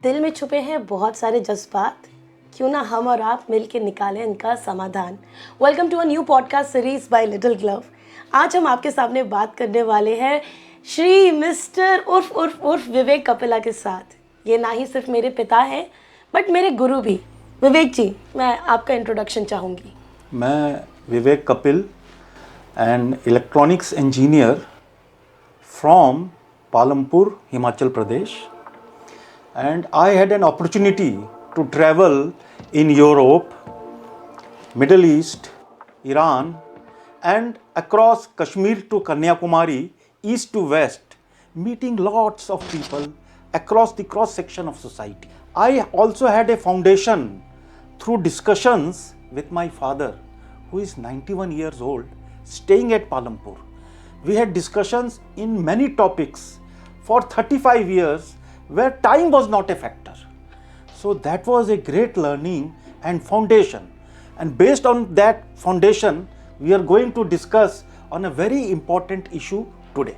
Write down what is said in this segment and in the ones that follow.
दिल में छुपे हैं बहुत सारे जज्बात, क्यों ना हम और आप मिलकर निकालें इनका समाधान। Welcome to a new podcast series by Little Glove. आज हम आपके सामने बात करने वाले हैं श्री मिस्टर उर्फ उर्फ उर्फ विवेक कपिला के साथ। ये ना ही सिर्फ मेरे पिता हैं बट मेरे गुरु भी। विवेक जी, मैं आपका इंट्रोडक्शन चाहूँगी। मैं Vivek Kapil and electronics engineer from Palampur, Himachal Pradesh, and I had an opportunity to travel in Europe, Middle East, Iran, and across Kashmir to Kanyakumari, east to west, meeting lots of people across the cross section of society. I also had a foundation through discussions with my father, who is 91 years old, staying at Palampur. We had discussions in many topics for 35 years where time was not a factor. So that was a great learning and foundation. And based on that foundation, we are going to discuss on a very important issue today.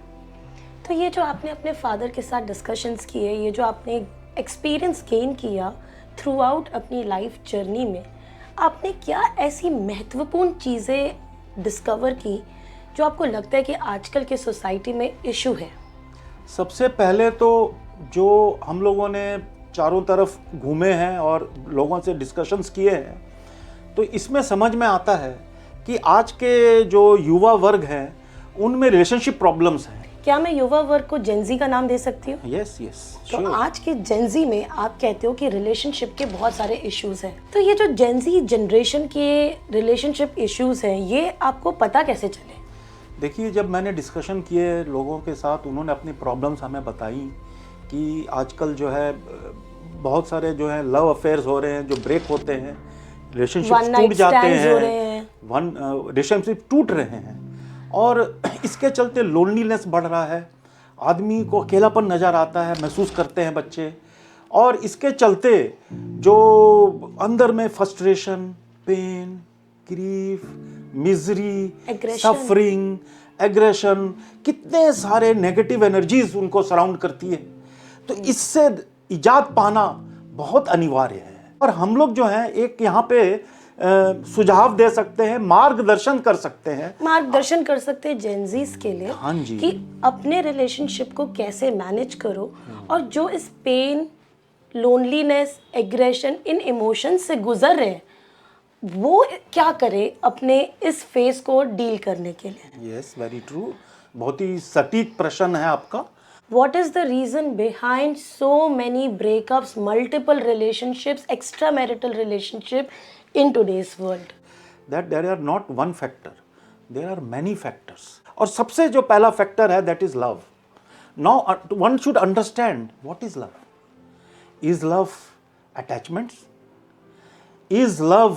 तो ये जो आपने अपने father के साथ discussions किए, ये जो आपने एक्सपीरियंस गेन किया थ्रू आउट अपनी लाइफ जर्नी में, आपने क्या ऐसी महत्वपूर्ण चीज़ें डिस्कवर की जो आपको लगता है कि आजकल के सोसाइटी में इशू है? सबसे पहले तो जो हम लोगों ने चारों तरफ घूमे हैं और लोगों से डिस्कशंस किए हैं, तो इसमें समझ में आता है कि आज के जो युवा वर्ग हैं उनमें रिलेशनशिप प्रॉब्लम्स हैं। क्या मैं युवा वर्ग को जेनजी का नाम दे सकती हूँ? यस। तो आज के जेनजी में आप कहते हो कि रिलेशनशिप के बहुत सारे इश्यूज हैं, तो ये जो जेनजी जनरेशन के रिलेशनशिप इश्यूज हैं, ये आपको पता कैसे चले? देखिए, जब मैंने डिस्कशन किए लोगों के साथ, उन्होंने अपनी प्रॉब्लम्स हमें बताई कि आजकल जो है बहुत सारे जो है लव अफेयर्स हो रहे हैं, जो ब्रेक होते हैं, रिलेशनशिप टूट जाते हैं, रिलेशनशिप टूट रहे हैं, और इसके चलते लोनलीनेस बढ़ रहा है, आदमी को अकेलापन नज़र आता है, महसूस करते हैं बच्चे, और इसके चलते जो अंदर में frustration, pain, grief, misery, suffering, aggression, कितने सारे नेगेटिव एनर्जीज उनको सराउंड करती है। तो इससे इजाद पाना बहुत अनिवार्य है, और हम लोग जो हैं एक यहाँ पे सुझाव दे सकते हैं, मार्गदर्शन कर सकते हैं जेनजीज के लिए। हाँ जी, कि अपने रिलेशनशिप को कैसे मैनेज करो, और जो इस पेन, लोनलीनेस, एग्रेशन, इन इमोशंस से गुजर रहे हैं, वो क्या करे अपने इस फेस को डील करने के लिए? Yes, very true. बहुत ही सटीक प्रश्न है आपका। What is the reason behind so many breakups, multiple relationships, extramarital relationship in today's world? That there are not one factor, there are many factors. और सबसे जो पहला फैक्टर है, that is love. Now one should understand what is love. Is love attachments? Is love,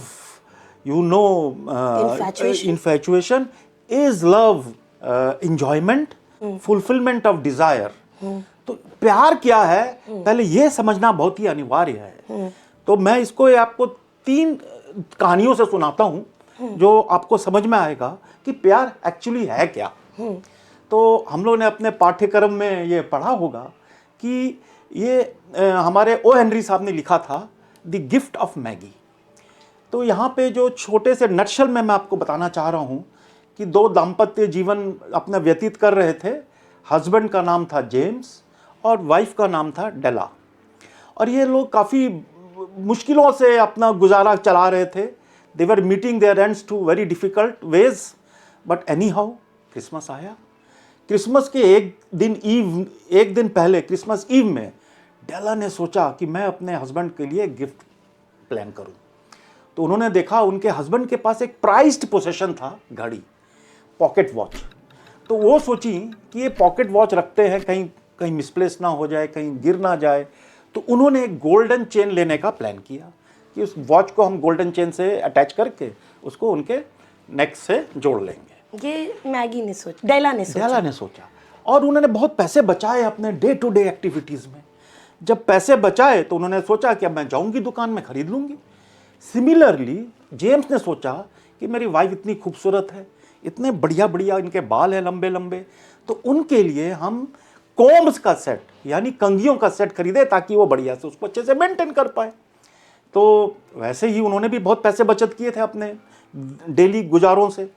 infatuation? Is love enjoyment? Fulfillment of desire? तो प्यार क्या है, पहले ये समझना बहुत ही अनिवार्य है। तो मैं इसको आपको 3 कहानियों से सुनाता हूँ जो आपको समझ में आएगा कि प्यार एक्चुअली है क्या। तो हम लोग ने अपने पाठ्यक्रम में ये पढ़ा होगा कि ये हमारे ओ हेनरी साहब ने लिखा था, द गिफ्ट ऑफ मैगी। तो यहाँ पे जो छोटे से नटशल में मैं आपको बताना चाह रहा हूँ कि 2 दाम्पत्य जीवन अपना व्यतीत कर रहे थे। हस्बैंड का नाम था जेम्स और वाइफ का नाम था डेला, और ये लोग काफ़ी मुश्किलों से अपना गुजारा चला रहे थे। They were meeting their ends to very difficult ways, but anyhow Christmas आया। क्रिसमस के एक दिन पहले, क्रिसमस ईव में, डेला ने सोचा कि मैं अपने हस्बैंड के लिए गिफ्ट प्लान करूं। तो उन्होंने देखा उनके हस्बैंड के पास एक प्राइज्ड पोजेशन था, घड़ी, पॉकेट वॉच। तो वो सोची कि ये पॉकेट वॉच रखते हैं, कहीं मिसप्लेस ना हो जाए, कहीं गिर ना जाए। तो उन्होंने एक गोल्डन चेन लेने का प्लान किया कि उस वॉच को हम गोल्डन चेन से अटैच करके उसको उनके नेक से जोड़ लेंगे। ये डेला ने सोचा, और उन्होंने बहुत पैसे बचाए अपने डे टू डे एक्टिविटीज़ में। जब पैसे बचाए तो उन्होंने सोचा कि अब मैं जाऊँगी दुकान में खरीद लूँगी। सिमिलरली जेम्स ने सोचा कि मेरी वाइफ इतनी खूबसूरत है, इतने बढ़िया इनके बाल हैं लंबे लंबे, तो उनके लिए हम कोम्ब्स का सेट यानी कंघियों का सेट खरीदे ताकि वो बढ़िया से उसको अच्छे से मेंटेन कर पाए। तो वैसे ही उन्होंने भी बहुत पैसे बचत किए थे अपने डेली गुजारों से।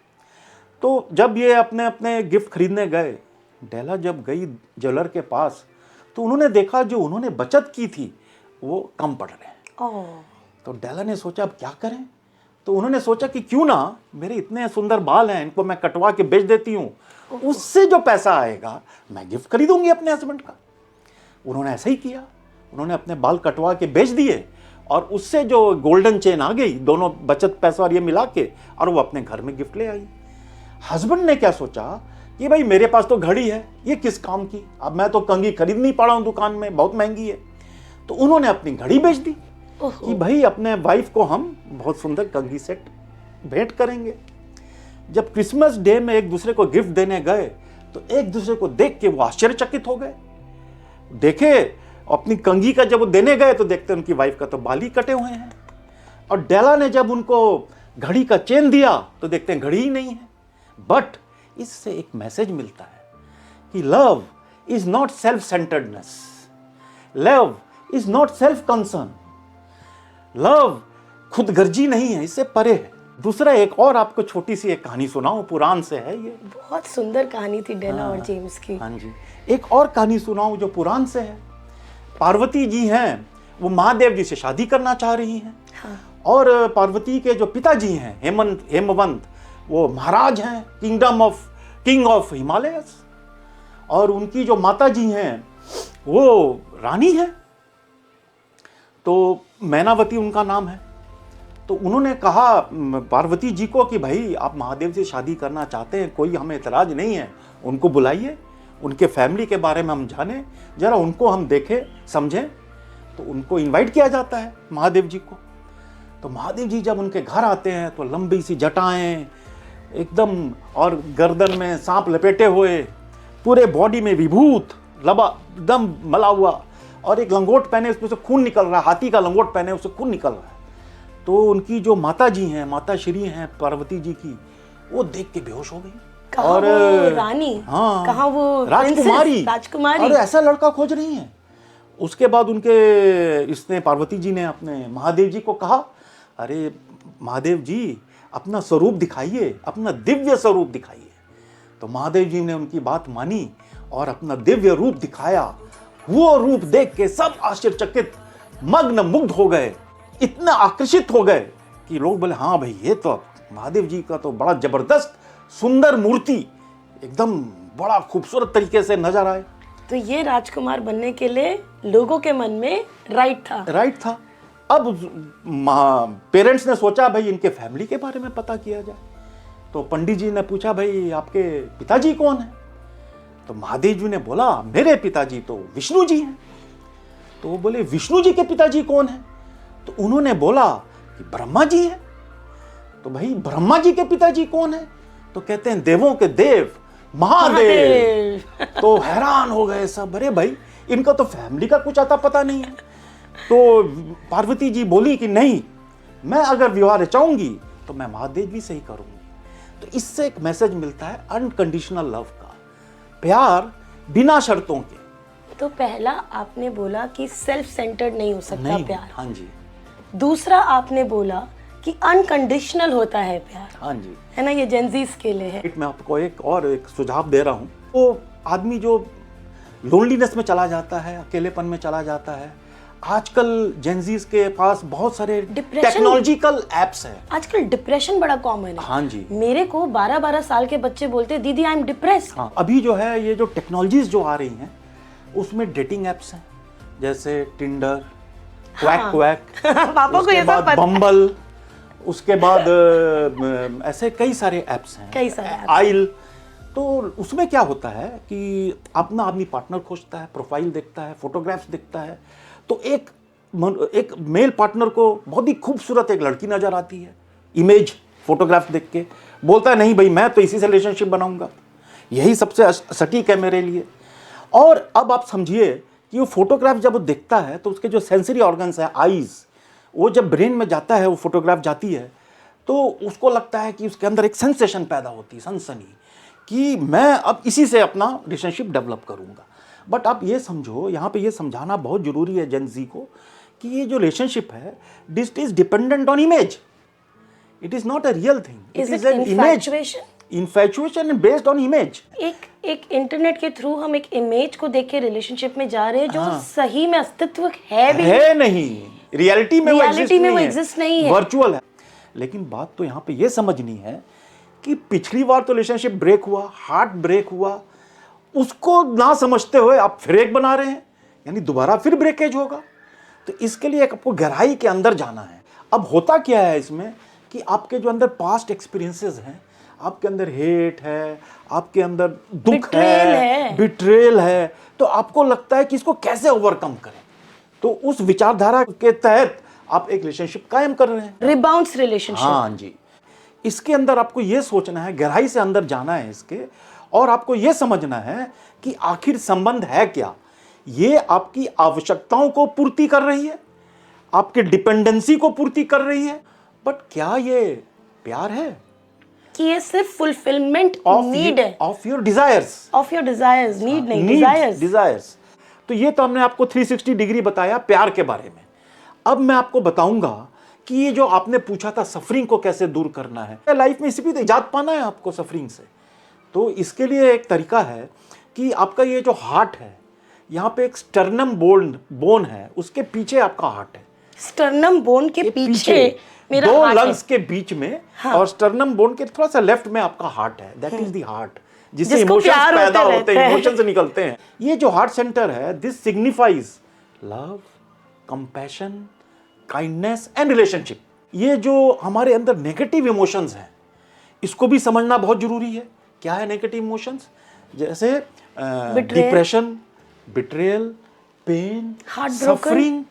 तो जब ये अपने अपने गिफ्ट खरीदने गए, डेला जब गई ज्वेलर के पास तो उन्होंने देखा जो उन्होंने बचत की थी वो कम पड़ रहे हैं। तो डेला ने सोचा अब क्या करें। तो उन्होंने सोचा कि क्यों ना मेरे इतने सुंदर बाल हैं, इनको मैं कटवा के बेच देती हूँ, उससे जो पैसा आएगा मैं गिफ्ट खरीदूंगी अपने हस्बैंड का। उन्होंने ऐसा ही किया, उन्होंने अपने बाल कटवा के बेच दिए और उससे जो गोल्डन चेन आ गई, दोनों बचत पैसा और ये मिला के, और वो अपने घर में गिफ्ट ले आई। हस्बैंड ने क्या सोचा कि भाई मेरे पास तो घड़ी है, ये किस काम की, अब मैं तो कंघी खरीद नहीं पा रहा हूँ दुकान में, बहुत महंगी है। तो उन्होंने अपनी घड़ी बेच दी कि भाई अपने वाइफ को हम बहुत सुंदर कंघी सेट भेंट करेंगे। जब क्रिसमस डे में एक दूसरे को गिफ्ट देने गए तो एक दूसरे को देख के वो आश्चर्यचकित हो गए। देखे अपनी कंघी का जब वो देने गए तो देखते उनकी वाइफ का तो बाल ही कटे हुए हैं, और डेला ने जब उनको घड़ी का चेन दिया तो देखते हैं घड़ी ही नहीं है। बट इससे एक मैसेज मिलता है कि love is not self centredness, love is not self concern, love खुदगर्जी नहीं है, इससे परे है। दूसरा एक और आपको छोटी सी एक कहानी सुनाऊं, पुराण से है ये। बहुत सुंदर कहानी थी डेला और जेम्स की। हाँ जी, एक और कहानी सुनाऊं जो पुराण से है। पार्वती जी हैं, वो महादेव जी से शादी करना चाह रही हैं। हाँ। और पार्वती के जो पिताजी हैं हेमवंत, वो महाराज हैं, किंग ऑफ हिमालयस, और उनकी जो माता जी हैं वो रानी है, तो मैनावती उनका नाम है। तो उन्होंने कहा पार्वती जी को कि भाई आप महादेव से शादी करना चाहते हैं, कोई हमें एतराज नहीं है, उनको बुलाइए, उनके फैमिली के बारे में हम जानें, जरा उनको हम देखें समझें। तो उनको इनवाइट किया जाता है महादेव जी को। तो महादेव जी जब उनके घर आते हैं तो लंबी सी जटाएं एकदम, और गर्दन में सांप लपेटे हुए, पूरे बॉडी में विभूत लबा एकदम मला हुआ, और एक लंगोट पहने, उसमें से खून निकल रहा है, हाथी का लंगोट पहने उससे खून निकल रहा है। तो उनकी जो माता जी हैं, माता श्री हैं पार्वती जी की, वो देख के बेहोश हो गई। और वो रानी, हाँ, कहाँ वो राजकुमारी, राजकुमारी, और ऐसा लड़का खोज रही हैं। उसके बाद इसने पार्वती जी ने अपने महादेव जी को कहा, अरे महादेव जी अपना स्वरूप दिखाइए, अपना दिव्य स्वरूप दिखाइए। तो महादेव जी ने उनकी बात मानी और अपना दिव्य रूप दिखाया। वो रूप देख के सब आश्चर्यचकित, मग्न मुग्ध हो गए, इतना आकर्षित हो गए कि लोग बोले हाँ भाई ये तो महादेव जी का तो बड़ा जबरदस्त सुंदर मूर्ति, एकदम बड़ा खूबसूरत तरीके से नजर आए। तो ये राजकुमार बनने के लिए लोगों के मन में राइट था। अब पेरेंट्स ने सोचा भाई इनके फैमिली के बारे में पता किया जाए। तो पंडित जी ने पूछा भाई आपके पिताजी कौन है। तो महादेव जी ने बोला मेरे पिताजी तो विष्णु जी हैं। तो वो बोले विष्णु जी के पिताजी कौन है। तो उन्होंने बोला कि ब्रह्मा जी हैं। तो भाई ब्रह्मा जी के पिताजी कौन है। तो कहते हैं देवों के देव महादेव। तो हैरान हो गए सब, अरे भाई इनका तो फैमिली का कुछ आता पता नहीं है। तो पार्वती जी बोली कि नहीं, मैं अगर विवाह रचाऊंगी तो मैं महादेव जी से ही करूंगी। तो इससे एक मैसेज मिलता है अनकंडीशनल लव का, प्यार बिना शर्तों के। तो पहला आपने बोला कि सेल्फ सेंटर्ड नहीं हो सकता नहीं, प्यार। हाँ जी। दूसरा आपने बोला कि अनकंडीशनल होता है प्यार। हाँ जी, है ना, ये जेंजीज के लिए है। मैं आपको एक सुझाव दे रहा हूँ। वो आदमी जो लोनलीनेस में चला जाता है, अकेलेपन में चला जाता है, आजकल जेंजीज के पास बहुत सारे टेक्नोलॉजिकल एप्स हैं। आजकल डिप्रेशन बड़ा कॉमन है। हाँ जी, मेरे को 12-12 साल के बच्चे बोलते दीदी आई एम डिप्रेस्ड। हाँ, अभी जो है ये जो टेक्नोलॉजीज जो आ रही हैं उसमें डेटिंग एप्स हैं, जैसे टिंडर, क्वैक पापा को ये सब पता है। बम्बल, उसके बाद ऐसे कई सारे एप्स हैं, कई सारे एप्स। आइल। तो उसमें क्या होता है कि अपना आदमी पार्टनर खोजता है, प्रोफाइल देखता है, फोटोग्राफ्स देखता है। तो एक मेल पार्टनर को बहुत ही खूबसूरत एक लड़की नजर आती है, इमेज फोटोग्राफ देख के बोलता है नहीं भाई मैं तो इसी से रिलेशनशिप बनाऊंगा, यही सबसे सटीक है मेरे लिए। और अब आप समझिए कि वो फोटोग्राफ जब वो देखता है तो उसके जो सेंसरी ऑर्गन्स है, आईज, वो जब ब्रेन में जाता है, वो फोटोग्राफ जाती है, तो उसको लगता है कि उसके अंदर एक सेंसेशन पैदा होती है, सनसनी, कि मैं अब इसी से अपना रिलेशनशिप डेवलप करूंगा। बट आप ये समझो, यहाँ पे ये समझाना बहुत जरूरी है जेन ज़ी को कि ये जो रिलेशनशिप है this is dependent on image, it is not a real thing, it is an image, infatuation based on image. एक इंटरनेट के थ्रू हम एक इमेज को देख के रिलेशनशिप में जा रहे हैं जो सही में अस्तित्व है भी नहीं, रियलिटी में वो एग्जिस्ट नहीं है, वर्चुअल है। लेकिन बात तो यहाँ पे ये समझनी है कि पिछली बार तो रिलेशनशिप ब्रेक हुआ, हार्ट ब्रेक हुआ, उसको ना समझते हुए आप फिर एक बना रहे हैं, यानी दोबारा फिर ब्रेकेज होगा। तो इसके लिए आपको गहराई के अंदर जाना है। अब होता क्या है इसमें कि आपके जो अंदर पास्ट एक्सपीरियंसेस हैं, आपके अंदर हेट है, आपके अंदर दुख है, बिट्रेल है, तो आपको लगता है कि इसको कैसे ओवरकम करें। तो उस विचारधारा के तहत आप एक रिलेशनशिप कायम कर रहे हैं, रिबाउंस रिलेशनशिप। हाँ जी, इसके अंदर आपको ये सोचना है, गहराई से अंदर जाना है इसके, और आपको ये समझना है कि आखिर संबंध है क्या। ये आपकी आवश्यकताओं को पूर्ति कर रही है, आपके डिपेंडेंसी को पूर्ति कर रही है, बट क्या ये प्यार है कि ये सिर्फ फुलफिलमेंट नीड है ऑफ योर डिजायर्स, नीड नहीं, डिजायर्स। तो ये तो हमने आपको 360 डिग्री बताया प्यार के बारे में। अब मैं आपको बताऊंगा कि ये जो आपने पूछा था सफरिंग को कैसे दूर करना है, लाइफ में इसी भी इजाद पाना है आपको सफरिंग से। तो इसके लिए एक तरीका है कि आपका ये जो हार्ट है, यहाँ पे एक स्टर्नम बोन है, उसके पीछे आपका हार्ट है। स्टर्नम बोन के पीछे मेरा दो हार्ट लंग्स के बीच में, हाँ। और स्टर्नम बोन के थोड़ा सा लेफ्ट में आपका हार्ट है, दैट इज द हार्ट, जिससे इमोशंस पैदा होते हैं, इमोशंस निकलते हैं। ये जो हार्ट सेंटर है, this signifies love, compassion, kindness and relationship. ये जो हमारे अंदर नेगेटिव इमोशंस हैं, इसको भी समझना बहुत जरूरी है। क्या है नेगेटिव इमोशंस? जैसे depression, betrayal, pain, suffering,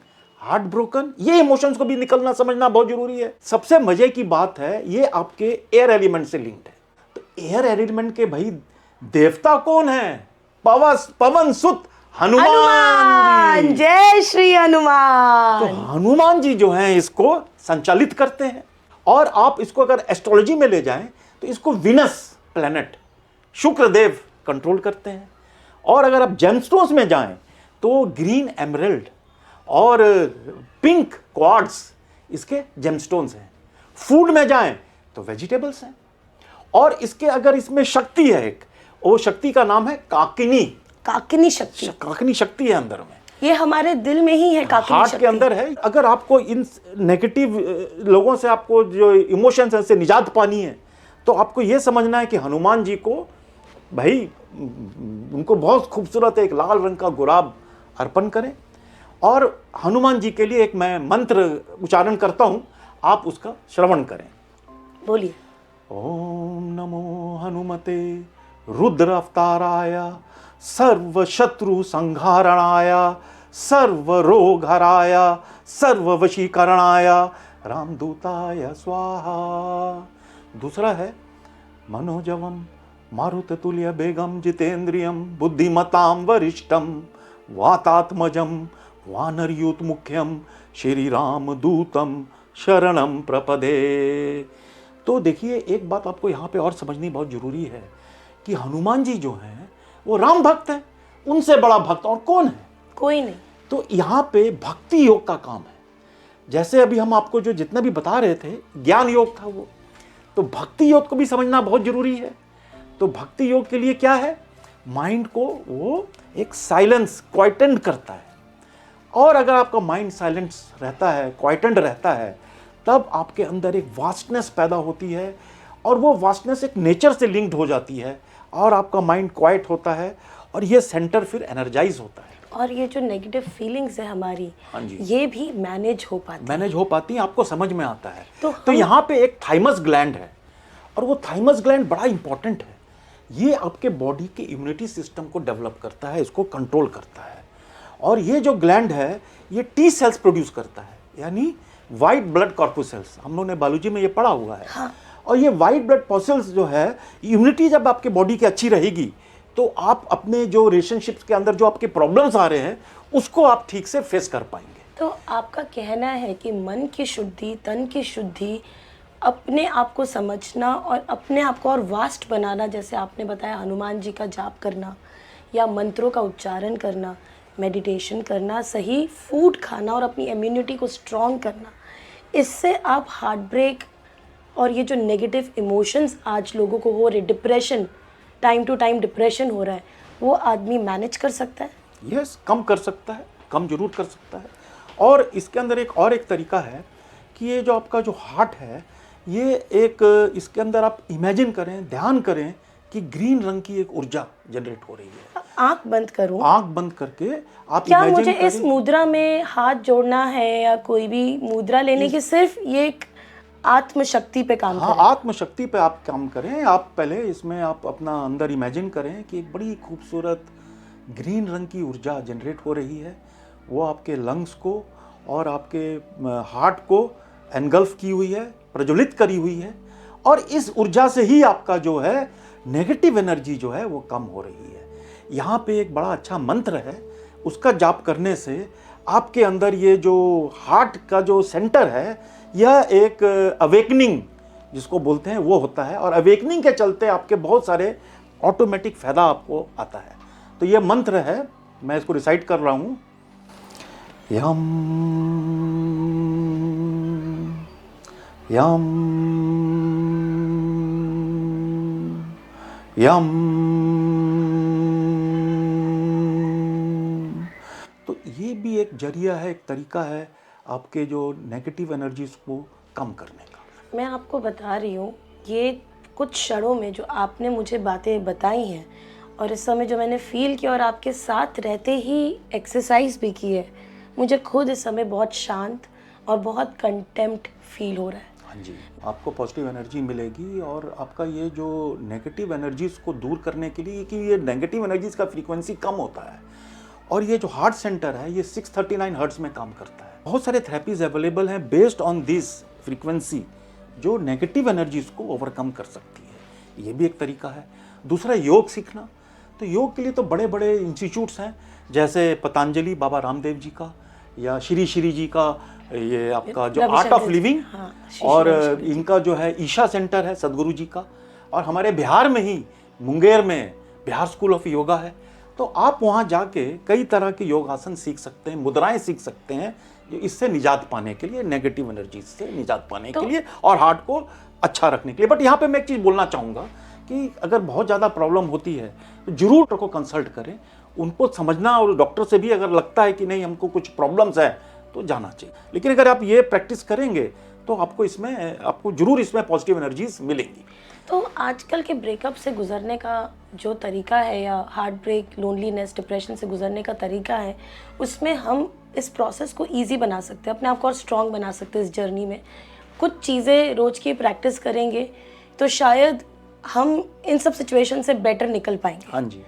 heart broken, ये इमोशंस को भी निकलना समझना बहुत जरूरी है। सबसे मजे की बात है, ये आपके एयर एलिमेंट से लिंक्ड है। तो एयर एलिमेंट के भाई देवता कौन है? पवन सुत हनुमान। जय श्री हनुमान। तो हनुमान जी जो हैं इसको संचालित करते हैं। और आप इसको अगर एस्ट्रोलॉजी में ले जाएं तो इसको विनस प्लैनेट, शुक्र देव कंट्रोल करते हैं। और अगर आप जेमस्टोन्स में जाएं तो ग्रीन एमरल्ड और पिंक क्वार्ट्ज इसके जेमस्टोन्स हैं। फूड में जाएं तो वेजिटेबल्स हैं। और इसके अगर इसमें शक्ति है एक, वो शक्ति का नाम है काकिनी शक्ति है अंदर में। ये हमारे दिल में ही है, काकिनी हार्ट के अंदर है। अगर आपको इन नेगेटिव लोगों से, आपको जो इमोशंस हैं, से निजात पानी है, तो आपको ये समझना है कि हनुमान जी को भाई उनको बहुत खूबसूरत एक लाल रंग का गुलाब अर्पण करें। और हनुमान जी के लिए एक मैं मंत्र उच्चारण करता हूं, आप उसका श्रवण करें। बोलिए। ओम नमो हनुमते रुद्र अवताराय सर्व शत्रु संहारणाय सर्व रोग हराय सर्व वशीकरणाय रामदूताय स्वाहा। दूसरा है मनोजवम मारुततुल्य बेगम जितेंद्रियम बुद्धिमताम वरिष्ठम वातात्मजम वानरयूत मुख्यम श्री राम दूतम शरणम प्रपदे। तो देखिए, एक बात आपको यहाँ पे और समझनी बहुत जरूरी है कि हनुमान जी जो हैं वो राम भक्त हैं। उनसे बड़ा भक्त और कौन है? कोई नहीं। तो यहाँ पे भक्ति योग का काम है। जैसे अभी हम आपको जो जितना भी बता रहे थे ज्ञान योग था वो, तो भक्ति योग को भी समझना बहुत जरूरी है। तो भक्ति योग के लिए क्या है? माइंड को वो एक साइलेंस, क्वाइटेंड करता है। और अगर आपका माइंड साइलेंस रहता है, क्वाइटेंड रहता है, तब आपके अंदर एक वास्टनेस पैदा होती है, और वो वास्टनेस एक नेचर से लिंक्ड हो जाती है, और आपका माइंड क्वाइट होता है, और ये सेंटर फिर एनर्जाइज होता है। और ये जो नेगेटिव फीलिंग्स है हमारी, हाँ जी, ये भी मैनेज हो पाती है, आपको समझ में आता है। तो यहाँ पे एक थाइमस ग्लैंड है, और वो थाइमस ग्लैंड बड़ा इंपॉर्टेंट है। ये आपके बॉडी के इम्यूनिटी सिस्टम को डेवलप करता है, इसको कंट्रोल करता है। और ये जो ग्लैंड है ये टी सेल्स प्रोड्यूस करता है, यानी वाइट ब्लड कॉर्पुसेल्स। हम लोगों ने बायोलॉजी में ये पढ़ा हुआ है। हाँ। और ये वाइट ब्लड कॉर्पुसेल्स जो है, इम्यूनिटी जब आपके बॉडी की अच्छी रहेगी तो आप अपने जो रिलेशनशिप्स के अंदर जो आपके प्रॉब्लम्स आ रहे हैं उसको आप ठीक से फेस कर पाएंगे। तो आपका कहना है कि मन की शुद्धि, तन की शुद्धि अपने आप को समझना और अपने आप को और वास्ट बनाना, जैसे आपने बताया हनुमान जी का जाप करना या मंत्रों का उच्चारण करना, मेडिटेशन करना, सही फूड खाना और अपनी इम्यूनिटी को स्ट्रॉन्ग करना, इससे आप हार्ट ब्रेक और ये जो नेगेटिव इमोशंस आज लोगों को हो रहे, depression, time to time depression हो रहा है, वो आदमी मैनेज कर सकता है। यस, कम कर सकता है, कम जरूर कर सकता है। और इसके अंदर एक तरीका है कि ये जो आपका जो हार्ट है, ये इसके अंदर आप इमेजिन करें, ध्यान करें कि ग्रीन रंग की एक ऊर्जा जनरेट हो रही है। आंख बंद करूं? आंख बंद करके आप क्या इमेजिन मुझे करें। इस मुद्रा में हाथ जोड़ना है या कोई भी मुद्रा लेने की, सिर्फ ये एक आत्मशक्ति पे काम हाँ, करें? आत्मशक्ति पे आप काम करें। आप पहले इसमें आप अपना अंदर इमेजिन करें कि एक बड़ी खूबसूरत ग्रीन रंग की ऊर्जा जनरेट हो रही है, वो आपके लंग्स को और आपके हार्ट को एनगल्फ की हुई है, प्रज्वलित करी हुई है, और इस ऊर्जा से ही आपका जो है नेगेटिव एनर्जी जो है वो कम हो रही है। यहाँ पे एक बड़ा अच्छा मंत्र है, उसका जाप करने से आपके अंदर ये जो हार्ट का जो सेंटर है, यह एक अवेकनिंग जिसको बोलते हैं वो होता है, और अवेकनिंग के चलते आपके बहुत सारे ऑटोमेटिक फायदा आपको आता है। तो ये मंत्र है, मैं इसको रिसाइट कर रहा हूँ। यम यम यम। तो ये भी एक जरिया है, एक तरीका है आपके जो नेगेटिव एनर्जीज को कम करने का। मैं आपको बता रही हूँ, ये कुछ क्षणों में जो आपने मुझे बातें बताई हैं और इस समय जो मैंने फील किया और आपके साथ रहते ही एक्सरसाइज भी की है, मुझे खुद इस समय बहुत शांत और बहुत कंटेम्प्ट फील हो रहा है। हाँ जी, आपको पॉजिटिव एनर्जी मिलेगी, और आपका ये जो नेगेटिव एनर्जीज को दूर करने के लिए, कि ये नेगेटिव एनर्जीज का फ्रीक्वेंसी कम होता है, और ये जो हार्ट सेंटर है ये 639 हर्ट्ज में काम करता है। बहुत सारे थेरेपीज अवेलेबल हैं बेस्ड ऑन दिस फ्रीक्वेंसी, जो नेगेटिव एनर्जीज को ओवरकम कर सकती है। ये भी एक तरीका है। दूसरा, योग सीखना। तो योग के लिए तो बड़े बड़े इंस्टीट्यूट्स हैं, जैसे पतंजलि बाबा रामदेव जी का, या श्री श्री जी का, ये आपका जो आर्ट ऑफ लिविंग, हाँ, और इनका जो है ईशा सेंटर है सदगुरु जी का, और हमारे बिहार में ही मुंगेर में बिहार स्कूल ऑफ योगा है। तो आप वहाँ जाके कई तरह के योगासन सीख सकते हैं, मुद्राएं सीख सकते हैं, जो इससे निजात पाने के लिए, नेगेटिव एनर्जी से निजात पाने के लिए और हार्ट को अच्छा रखने के लिए। बट यहाँ पे मैं एक चीज़ बोलना चाहूँगा कि अगर बहुत ज़्यादा प्रॉब्लम होती है तो जरूर डॉक्टर को कंसल्ट करें, उनको समझना, और डॉक्टर से भी अगर लगता है कि नहीं हमको कुछ प्रॉब्लम्स है तो जाना चाहिए। लेकिन अगर आप ये प्रैक्टिस करेंगे तो आपको जरूर इसमें पॉजिटिव एनर्जीज मिलेंगी। तो आजकल के ब्रेकअप से गुजरने का जो तरीका है, या हार्ट ब्रेक, लोनलीनेस, डिप्रेशन से गुजरने का तरीका है, उसमें हम इस प्रोसेस को ईजी बना सकते हैं, अपने आप को और स्ट्रॉन्ग बना सकते हैं इस जर्नी में। कुछ चीज़ें रोज़ की प्रैक्टिस करेंगे तो शायद हम इन सब सिचुएशन से बेटर निकल पाएंगे। हाँ जी।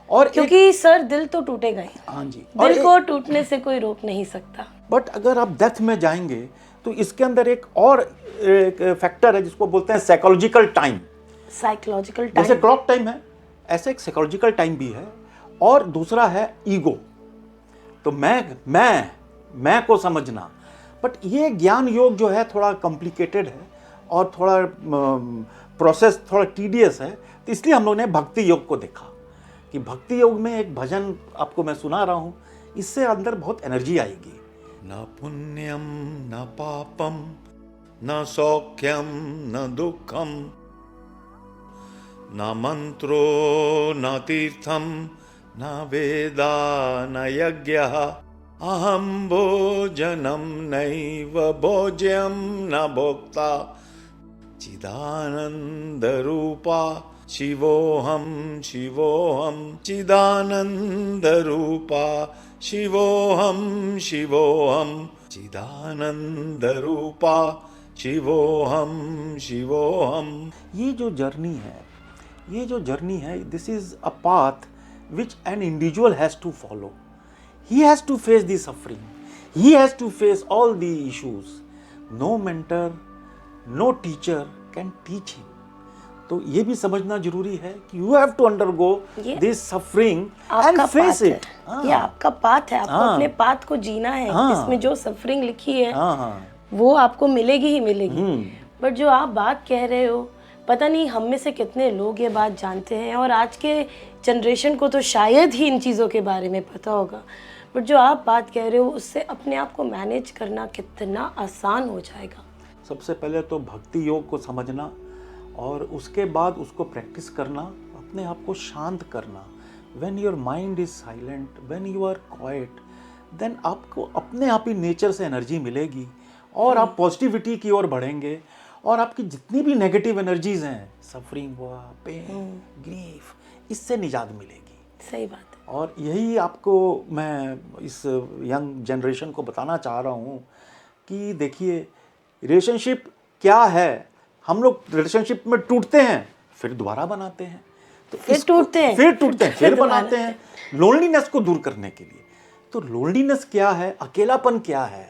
और क्योंकि सर दिल तो टूटेगा ही। हाँ जी, दिल को टूटने से कोई रोक नहीं सकता। बट अगर आप डेथ में जाएंगे तो इसके अंदर एक फैक्टर है जिसको बोलते हैं साइकोलॉजिकल टाइम। साइकोलॉजिकल टाइम, जैसे क्लॉक टाइम है, ऐसे एक साइकोलॉजिकल टाइम भी है। और दूसरा है ईगो, तो मैं को समझना। बट ये ज्ञान योग जो है थोड़ा कॉम्प्लिकेटेड है और थोड़ा प्रोसेस थोड़ा टीडियस है, तो इसलिए हम लोगों ने भक्ति योग को देखा कि भक्ति योग में एक भजन आपको मैं सुना रहा हूँ, इससे अंदर बहुत एनर्जी आएगी। न पुण्यम न पापम न सौख्यम न दुखम न मंत्रो न तीर्थम न वेदा न यज्ञः अहम भोजनम नैव भोज्यम न भोक्ता चिदानंद रूपा शिवोहम शिवोहम चिदानंद रूपा शिवोहम शिवोहम चिदानंद रूपा शिवोहम शिवोहम। ये जो जर्नी है, this is a path which an individual has to follow. He has to face the suffering. He has to face all the issues. No mentor, no teacher can teach him. तो ये भी समझना जरूरी है कि you have to undergo this suffering and face it. ये आपका path है, आपको अपने पाथ को जीना है। इसमें जो सफरिंग लिखी है वो आपको मिलेगी ही मिलेगी। बट जो आप बात कह रहे हो, पता नहीं हम में से कितने लोग ये बात जानते हैं, और आज के जनरेशन को तो शायद ही इन चीज़ों के बारे में पता होगा। बट जो आप बात कह रहे हो उससे अपने आप को मैनेज करना कितना आसान हो जाएगा। सबसे पहले तो भक्ति योग को समझना और उसके बाद उसको प्रैक्टिस करना, अपने आप को शांत करना। When your mind is silent, when you are quiet, then आपको अपने आप ही नेचर से एनर्जी मिलेगी और आप पॉजिटिविटी की ओर बढ़ेंगे और आपकी जितनी भी नेगेटिव एनर्जीज हैं, सफरिंग हुआ, पेन, ग्रीफ, इससे निजात मिलेगी। सही बात है। और यही आपको मैं इस यंग जनरेशन को बताना चाह रहा हूँ कि देखिए, रिलेशनशिप क्या है। हम लोग रिलेशनशिप में टूटते हैं, फिर दोबारा बनाते हैं, तो फिर टूटते हैं, फिर बनाते हैं, लोनलीनेस को दूर करने के लिए। तो लोनलीनेस क्या है, अकेलापन क्या है,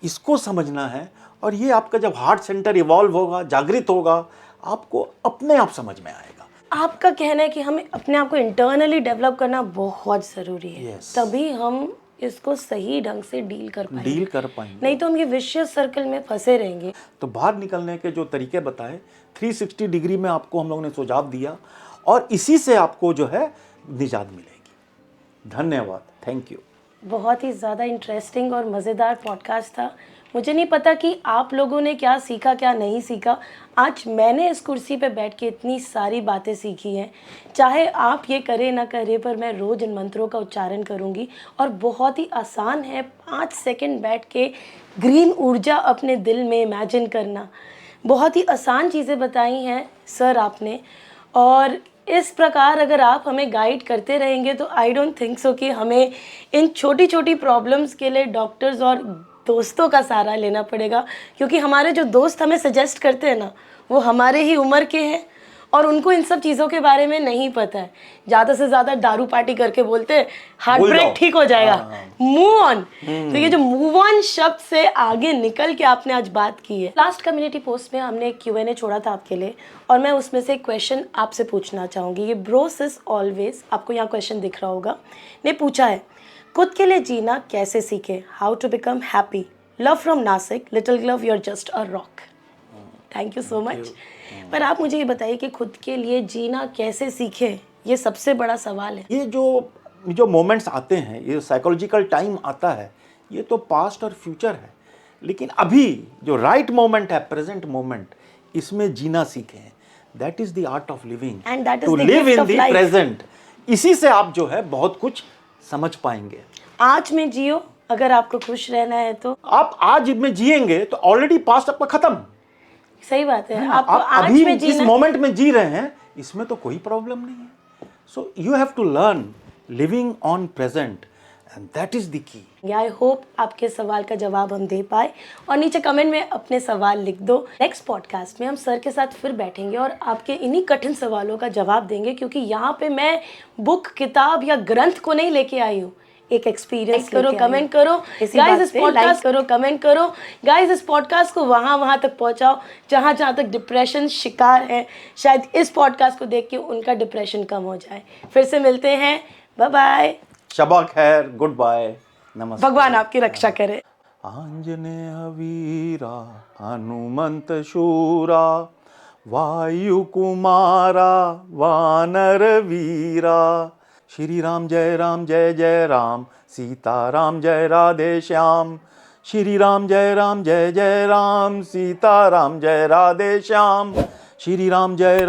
इसको समझना है। और ये आपका जब हार्ट सेंटर इवॉल्व होगा, जागृत होगा, आपको अपने आप समझ में आएगा। आपका कहना है कि हमें अपने आप को इंटरनली डेवलप करना बहुत ज़रूरी है। Yes. तभी हम इसको सही ढंग से डील कर पाएंगे। नहीं तो हम ये विशियस सर्कल में फंसे रहेंगे। तो बाहर निकलने के जो तरीके बताए, 360 डिग्री में आपको हम लोगों ने सुझाव दिया और इसी से आपको जो है निजात मिलेगी। धन्यवाद, थैंक यू। बहुत ही ज़्यादा इंटरेस्टिंग और मज़ेदार पॉडकास्ट था। मुझे नहीं पता कि आप लोगों ने क्या सीखा क्या नहीं सीखा। आज मैंने इस कुर्सी पे बैठ के इतनी सारी बातें सीखी हैं। चाहे आप ये करें ना करें, पर मैं रोज़ इन मंत्रों का उच्चारण करूँगी। और बहुत ही आसान है, 5 सेकंड बैठ के ग्रीन ऊर्जा अपने दिल में इमेजिन करना। बहुत ही आसान चीज़ें बताई हैं सर आपने। और इस प्रकार अगर आप हमें गाइड करते रहेंगे तो आई डोंट थिंक सो कि हमें इन छोटी छोटी प्रॉब्लम्स के लिए डॉक्टर्स और दोस्तों का सहारा लेना पड़ेगा। क्योंकि हमारे जो दोस्त हमें सजेस्ट करते हैं ना, वो हमारे ही उम्र के हैं और उनको इन सब चीज़ों के बारे में नहीं पता है। ज़्यादा से ज़्यादा दारू पार्टी करके बोलते हैं हार्टब्रेक ठीक हो जाएगा, मूव ऑन। तो ये जो मूव ऑन शब्द से आगे निकल के आपने आज बात की है। लास्ट कम्युनिटी पोस्ट में हमने एक Q&A छोड़ा था आपके लिए, और मैं उसमें से एक क्वेश्चन आपसे पूछना चाहूँगी। ये ब्रोस इज ऑलवेज, आपको यहाँ क्वेश्चन दिख रहा होगा, ने पूछा है, खुद के लिए जीना कैसे सीखे, how to become happy, love from Nashik, Little Glove, you are just a rock. Thank you so much. पर आप मुझे ये बताइए कि खुद के लिए जीना कैसे सीखे, ये सबसे बड़ा सवाल है। ये जो मोमेंट्स आते हैं, ये साइकोलॉजिकल टाइम आता है, ये तो पास्ट और फ्यूचर है। लेकिन अभी जो राइट मोमेंट है, प्रेजेंट मोमेंट, इसमें जीना सीखें। That is the art of living, and that is to the live gift in of the life. Present. इसी से आप जो है बहुत कुछ समझ पाएंगे। आज में जियो, अगर आपको खुश रहना है तो। आप आज में जिएंगे तो ऑलरेडी पास्ट आपका खत्म। सही बात है। आप आज अभी में इस मोमेंट में जी रहे हैं, इसमें तो कोई प्रॉब्लम नहीं है। So you have to learn living on present, and that is the key. I hope आपके सवाल का जवाब हम दे पाए, और नीचे कमेंट में अपने सवाल लिख दो। नेक्स्ट पॉडकास्ट में हम सर के साथ फिर बैठेंगे और आपके इन्हीं कठिन सवालों का जवाब देंगे, क्योंकि यहाँ पे मैं बुक, किताब या ग्रंथ को नहीं लेके आई हूँ, एक एक्सपीरियंस करो, कमेंट करो गाइस, इस पॉडकास्ट करो, कमेंट करो गाइस, इस पॉडकास्ट को वहाँ तक पहुँचाओ जहाँ तक डिप्रेशन शिकार है। शायद इस पॉडकास्ट को देख के उनका डिप्रेशन कम हो जाए। फिर से मिलते हैं, बाय बाय, शबा खैर, गुड बाय, नमस्ते। भगवान आपकी रक्षा करे। आंजनेय वीरा हनुमंत शूरा, वायु कुमारा वानर वीरा। श्री राम जय जय राम, सीता राम जय राधे श्याम। श्री राम जय जय राम, सीता राम जय राधे श्याम। श्री राम जय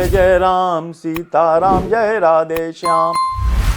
जय राम, सीता राम जय राधे श्याम।